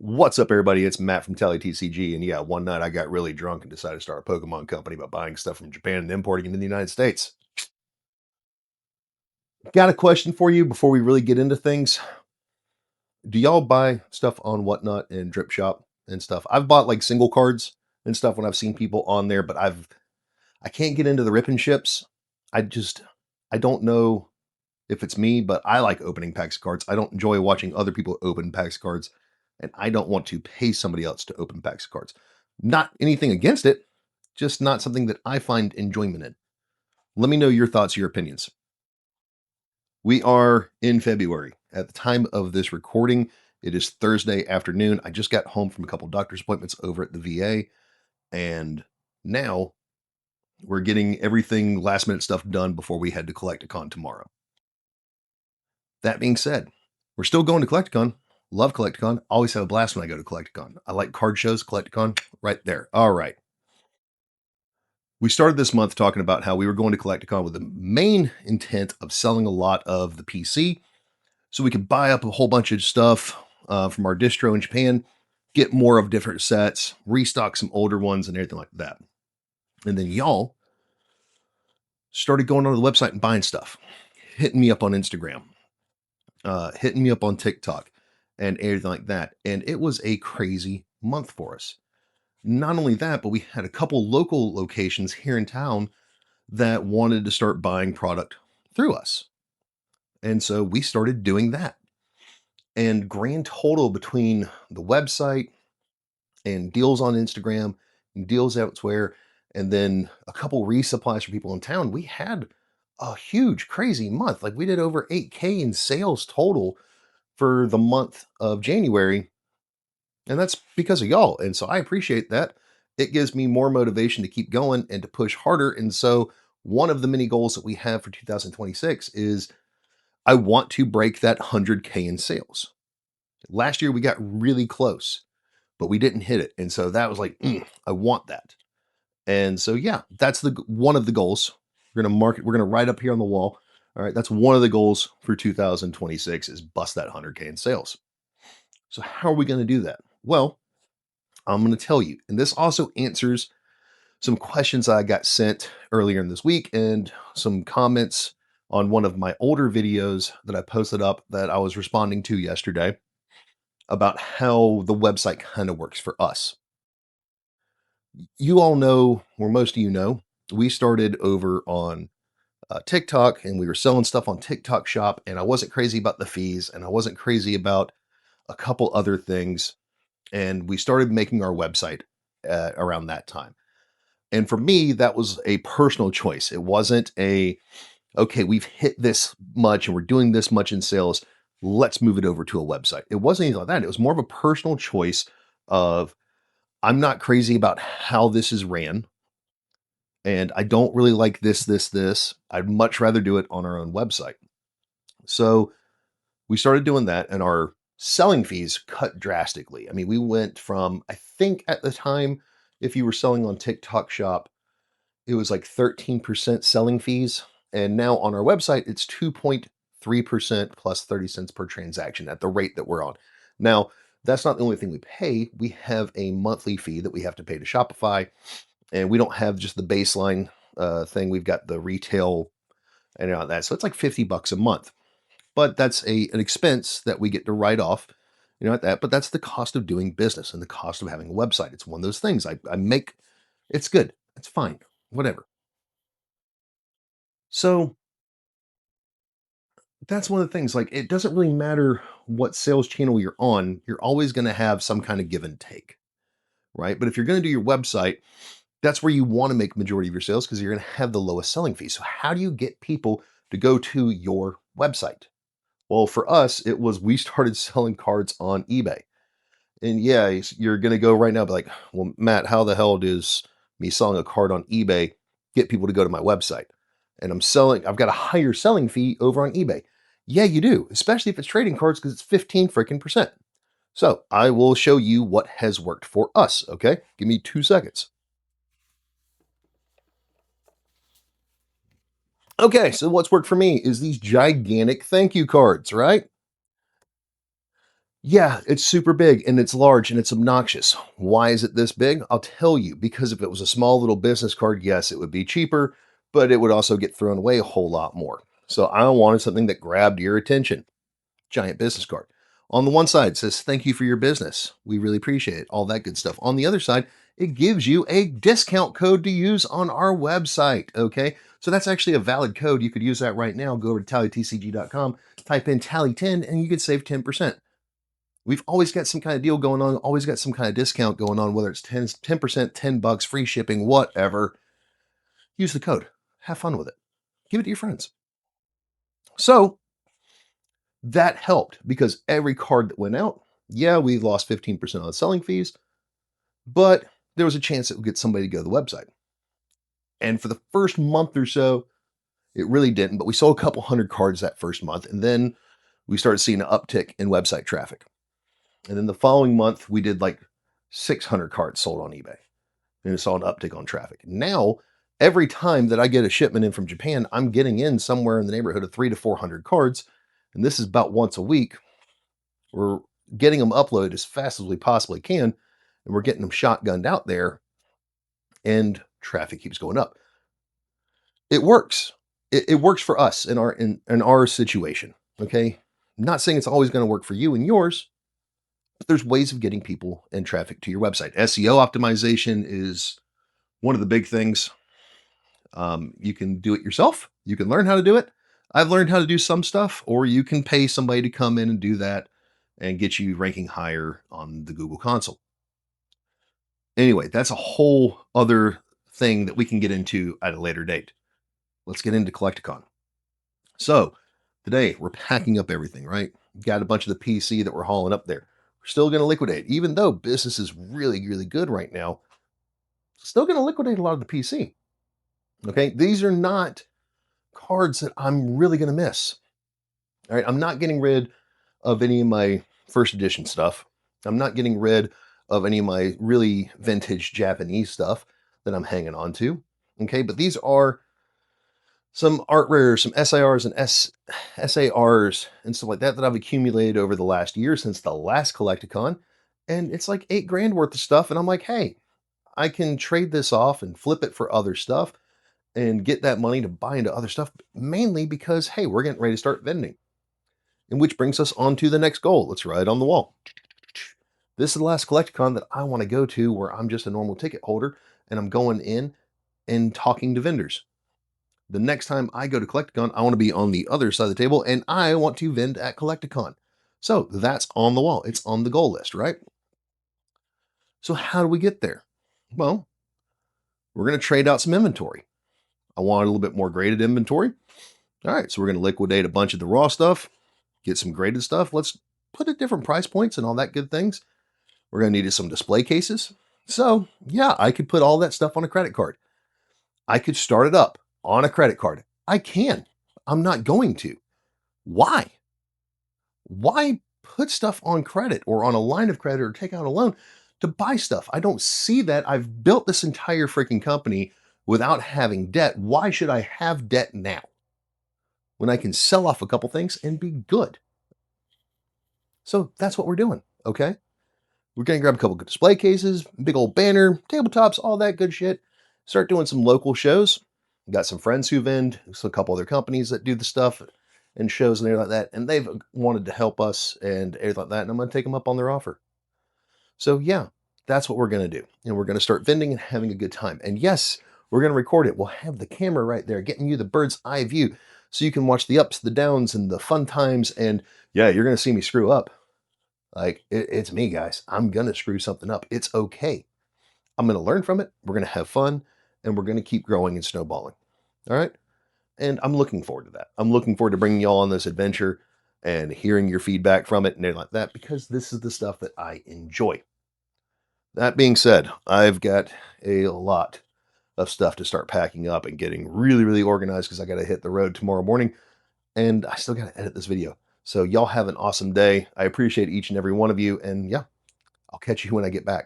What's up, everybody? It's Matt from TallyTCG, and yeah, one night I got really drunk and decided to start a Pokemon company by buying stuff from Japan and importing it into the United States. Got a question for you before we really get into things. Do y'all buy stuff on Whatnot and Drip Shop and stuff? I've bought like single cards and stuff when I've seen people on there, but I can't get into the rip and ships. I just I don't know if it's me, but I like opening packs of cards. I don't enjoy watching other people open packs of cards, and I don't want to pay somebody else to open packs of cards. Not anything against it, just not something that I find enjoyment in. Let me know your thoughts, your opinions. We are in February. At the time of this recording, it is Thursday afternoon. I just got home from a couple doctor's appointments over at the VA, and now we're getting everything last minute stuff done before we head to Collecticon tomorrow. That being said, we're still going to Collecticon. Love Collecticon. Always have a blast when I go to Collecticon. I like card shows, Collecticon, right there. All right. We started this month talking about how we were going to Collecticon with the main intent of selling a lot of the PC so we could buy up a whole bunch of stuff from our distro in Japan, get more of different sets, restock some older ones, and everything like that. And then y'all started going onto the website and buying stuff, hitting me up on Instagram, hitting me up on TikTok, and everything like that. And it was a crazy month for us. Not only that, but we had a couple local locations here in town that wanted to start buying product through us. And so we started doing that. And grand total between the website and deals on Instagram and deals elsewhere, and then a couple resupplies for people in town, we had a huge, crazy month. Like we did over 8K in sales total for the month of January. And that's because of y'all. And so I appreciate that. It gives me more motivation to keep going and to push harder. And so one of the many goals that we have for 2026 is I want to break that 100K in sales. Last year we got really close, but we didn't hit it. And so that was like, I want that. And so yeah, that's the one of the goals. We're going to mark it. We're going to write up here on the wall. All right, that's one of the goals for 2026 is bust that 100K in sales. So how are we going to do that? Well, I'm going to tell you. And this also answers some questions I got sent earlier in this week and some comments on one of my older videos that I posted up that I was responding to yesterday about how the website kind of works for us. You all know, or most of you know, we started over on TikTok and we were selling stuff on TikTok shop, and I wasn't crazy about the fees and I wasn't crazy about a couple other things. And we started making our website around that time. And for me, that was a personal choice. It wasn't okay, we've hit this much and we're doing this much in sales. Let's move it over to a website. It wasn't anything like that. It was more of a personal choice of I'm not crazy about how this is ran. And I don't really like this. I'd much rather do it on our own website. So we started doing that, and our selling fees cut drastically. I mean, we went from, I think at the time, if you were selling on TikTok shop, it was like 13% selling fees. And now on our website, it's 2.3% plus 30 cents per transaction at the rate that we're on. Now, that's not the only thing we pay. We have a monthly fee that we have to pay to Shopify. And we don't have just the baseline thing. We've got the retail and all that. So it's like $50 a month. But that's an expense that we get to write off, at that. But that's the cost of doing business and the cost of having a website. It's one of those things I make. It's good. It's fine. Whatever. So that's one of the things. Like, it doesn't really matter what sales channel you're on, you're always going to have some kind of give and take, right? But if you're going to do your website, that's where you want to make majority of your sales because you're going to have the lowest selling fee. So how do you get people to go to your website? Well, for us, it was we started selling cards on eBay. And yeah, you're going to go right now, and be like, well, Matt, how the hell does me selling a card on eBay get people to go to my website? And I've got a higher selling fee over on eBay. Yeah, you do, especially if it's trading cards because it's 15 freaking percent. So I will show you what has worked for us. Okay. Give me 2 seconds. Okay. So what's worked for me is these gigantic thank you cards, right? Yeah, it's super big and it's large and it's obnoxious. Why is it this big? I'll tell you, because if it was a small little business card, yes, it would be cheaper, but it would also get thrown away a whole lot more. So I wanted something that grabbed your attention. Giant business card. On the one side it says, thank you for your business. We really appreciate it. All that good stuff. On the other side, it gives you a discount code to use on our website. Okay. So that's actually a valid code. You could use that right now. Go over to tallytcg.com, type in tally10, and you could save 10%. We've always got some kind of deal going on, always got some kind of discount going on, whether it's 10%, $10, free shipping, whatever. Use the code. Have fun with it. Give it to your friends. So that helped because every card that went out, yeah, we lost 15% on the selling fees, but there was a chance it would get somebody to go to the website. And for the first month or so, it really didn't, but we sold a couple hundred cards that first month. And then we started seeing an uptick in website traffic. And then the following month, we did like 600 cards sold on eBay and it saw an uptick on traffic. Now, every time that I get a shipment in from Japan, I'm getting in somewhere in the neighborhood of 300 to 400 cards. And this is about once a week. We're getting them uploaded as fast as we possibly can, and we're getting them shotgunned out there, and traffic keeps going up. It works. It works for us in our situation. Okay. I'm not saying it's always going to work for you and yours, but there's ways of getting people and traffic to your website. SEO optimization is one of the big things. You can do it yourself. You can learn how to do it. I've learned how to do some stuff, or you can pay somebody to come in and do that and get you ranking higher on the Google console. Anyway, that's a whole other thing that we can get into at a later date. Let's get into Collecticon. So today we're packing up everything, right? Got a bunch of the PC that we're hauling up there. We're still going to liquidate, even though business is really, really good right now. Still going to liquidate a lot of the PC. Okay, these are not cards that I'm really going to miss. All right, I'm not getting rid of any of my first edition stuff. I'm not getting rid of any of my really vintage Japanese stuff that I'm hanging on to. Okay, but these are some art rares, some SIRs and SARs and stuff like that that I've accumulated over the last year since the last Collecticon. And it's like 8 grand worth of stuff. And I'm like, hey, I can trade this off and flip it for other stuff and get that money to buy into other stuff, mainly because, hey, we're getting ready to start vending. And which brings us on to the next goal. Let's write on the wall. This is the last Collecticon that I want to go to where I'm just a normal ticket holder and I'm going in and talking to vendors. The next time I go to Collecticon, I want to be on the other side of the table and I want to vend at Collecticon. So that's on the wall. It's on the goal list, right? So how do we get there? Well, we're going to trade out some inventory. I want a little bit more graded inventory. All right, so we're going to liquidate a bunch of the raw stuff, get some graded stuff. Let's put at different price points and all that good things. We're going to need some display cases. So yeah, I could put all that stuff on a credit card. I could start it up on a credit card. I can. I'm not going to. Why? Why put stuff on credit or on a line of credit or take out a loan to buy stuff? I don't see that. I've built this entire freaking company without having debt. Why should I have debt now when I can sell off a couple things and be good? So that's what we're doing. Okay. We're going to grab a couple good display cases, big old banner, tabletops, all that good shit. Start doing some local shows. Got some friends who vend, so a couple other companies that do the stuff and shows and everything like that. And they've wanted to help us and everything like that. And I'm going to take them up on their offer. So yeah, that's what we're going to do. And we're going to start vending and having a good time. And yes, we're going to record it. We'll have the camera right there, getting you the bird's eye view so you can watch the ups, the downs, and the fun times. And yeah, you're going to see me screw up. Like, it's me, guys. I'm going to screw something up. It's okay. I'm going to learn from it. We're going to have fun and we're going to keep growing and snowballing. All right. And I'm looking forward to that. I'm looking forward to bringing y'all on this adventure and hearing your feedback from it and everything like that, because this is the stuff that I enjoy. That being said, I've got a lot of stuff to start packing up and getting really, really organized because I got to hit the road tomorrow morning and I still got to edit this video. So y'all have an awesome day. I appreciate each and every one of you. And yeah, I'll catch you when I get back.